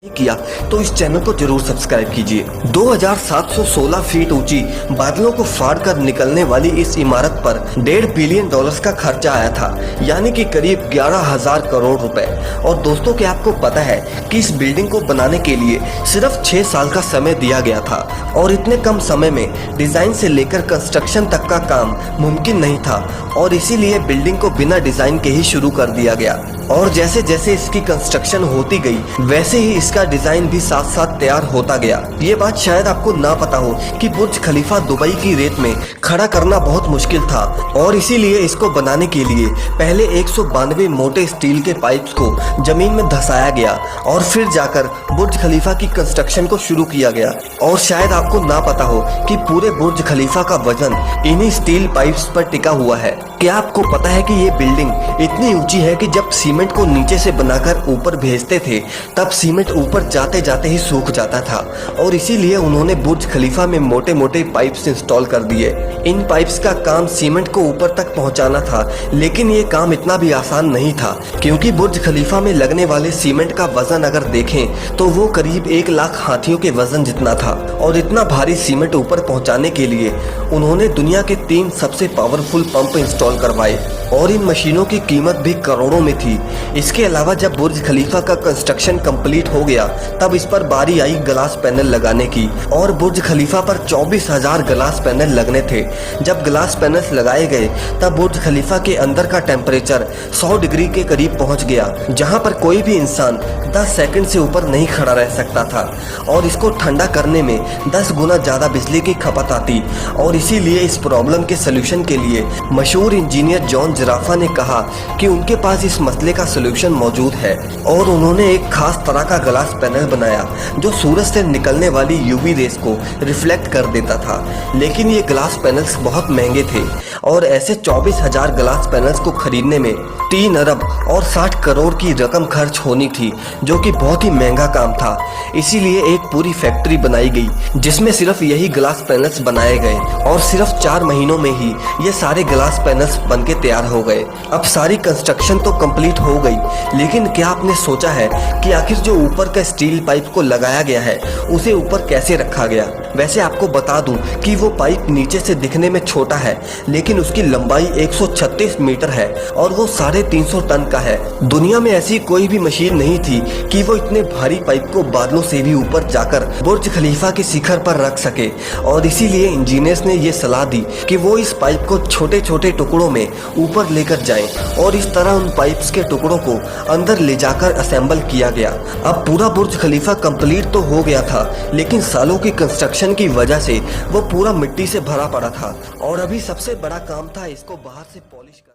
नहीं किया तो इस चैनल को जरूर सब्सक्राइब कीजिए। 2716 फीट ऊंची बादलों को फाड़ कर निकलने वाली इस इमारत पर $1.5 बिलियन का खर्चा आया था, यानी कि करीब 11,000 करोड़ रुपए। और दोस्तों, क्या आपको पता है कि इस बिल्डिंग को बनाने के लिए सिर्फ 6 साल का समय दिया गया था और इतने कम समय में डिजाइन से लेकर कंस्ट्रक्शन तक का काम मुमकिन नहीं था और इसीलिए बिल्डिंग को बिना डिजाइन के ही शुरू कर दिया गया। और जैसे जैसे इसकी कंस्ट्रक्शन होती गई वैसे ही इसका डिजाइन भी साथ साथ तैयार होता गया। ये बात शायद आपको ना पता हो कि बुर्ज खलीफा दुबई की रेत में खड़ा करना बहुत मुश्किल था और इसीलिए इसको बनाने के लिए पहले 192 मोटे स्टील के पाइप्स को जमीन में धंसाया गया और फिर जाकर बुर्ज खलीफा की कंस्ट्रक्शन को शुरू किया गया। और शायद आपको ना पता हो कि पूरे बुर्ज खलीफा का वजन इन्हीं स्टील पाइप्स पर टिका हुआ है। क्या आपको पता है कि ये बिल्डिंग इतनी ऊंची है कि जब सीमेंट को नीचे से बनाकर ऊपर भेजते थे तब सीमेंट ऊपर जाते जाते ही सूख जाता था और इसीलिए उन्होंने बुर्ज खलीफा में मोटे मोटे पाइप्स इंस्टॉल कर दिए। इन पाइप्स का काम सीमेंट को ऊपर तक पहुंचाना था, लेकिन ये काम इतना भी आसान नहीं था क्योंकि बुर्ज खलीफा में लगने वाले सीमेंट का वजन अगर देखें तो वो करीब 1 लाख हाथियों के वजन जितना था। और इतना भारी सीमेंट ऊपर पहुंचाने के लिए उन्होंने दुनिया के 3 सबसे पावरफुल पंप इंस्टॉल करवाए और इन मशीनों की कीमत भी करोड़ों में थी। इसके अलावा जब बुर्ज खलीफा का कंस्ट्रक्शन कंप्लीट हो गया तब इस पर बारी आई ग्लास पैनल लगाने की और बुर्ज खलीफा पर 24,000 ग्लास पैनल लगने थे। जब ग्लास पैनल्स लगाए गए तब बुर्ज खलीफा के अंदर का टेम्परेचर 100 डिग्री के करीब पहुंच गया, जहां पर कोई भी इंसान 10 सेकंड से ऊपर नहीं खड़ा रह सकता था और इसको ठंडा करने में 10 गुना ज्यादा बिजली की खपत आती। और इसीलिए इस प्रॉब्लम के सोल्यूशन के लिए मशहूर इंजीनियर जॉन जराफा ने कहा कि उनके पास इस मसले का सोल्यूशन मौजूद है और उन्होंने एक खास तरह का ग्लास पैनल बनाया जो सूरज से निकलने वाली यूवी रेस को रिफ्लेक्ट कर देता था। लेकिन ये ग्लास पैनल्स बहुत महंगे थे और ऐसे 24,000 ग्लास पैनल्स को खरीदने में 3 अरब और 60 करोड़ की रकम खर्च होनी थी, जो कि बहुत ही महंगा काम था। इसीलिए एक पूरी फैक्ट्री बनाई गई जिसमें सिर्फ यही ग्लास पैनल्स बनाए गए और सिर्फ 4 महीनों में ही ये सारे ग्लास पैनल्स बनके तैयार हो गए। अब सारी कंस्ट्रक्शन तो कंप्लीट हो गई, लेकिन क्या आपने सोचा है कि आखिर जो ऊपर का स्टील पाइप को लगाया गया है उसे ऊपर कैसे रखा गया? वैसे आपको बता दूं कि वो पाइप नीचे से दिखने में छोटा है, लेकिन उसकी लंबाई 136 मीटर है और वो 350 टन का है। दुनिया में ऐसी कोई भी मशीन नहीं थी कि वो इतने भारी पाइप को बादलों से भी ऊपर जाकर बुर्ज खलीफा के शिखर पर रख सके। और इसीलिए इंजीनियर्स ने ये सलाह दी कि वो इस पाइप को छोटे छोटे टुकड़ों में ऊपर लेकर जाएं और इस तरह उन पाइप्स के टुकड़ों को अंदर ले जाकर असेंबल किया गया। अब पूरा बुर्ज खलीफा कंप्लीट तो हो गया था, लेकिन सालों की कंस्ट्रक्शन की वजह से वो पूरा मिट्टी से भरा पड़ा था और अभी सबसे बड़ा काम था इसको बाहर से पॉलिश करना।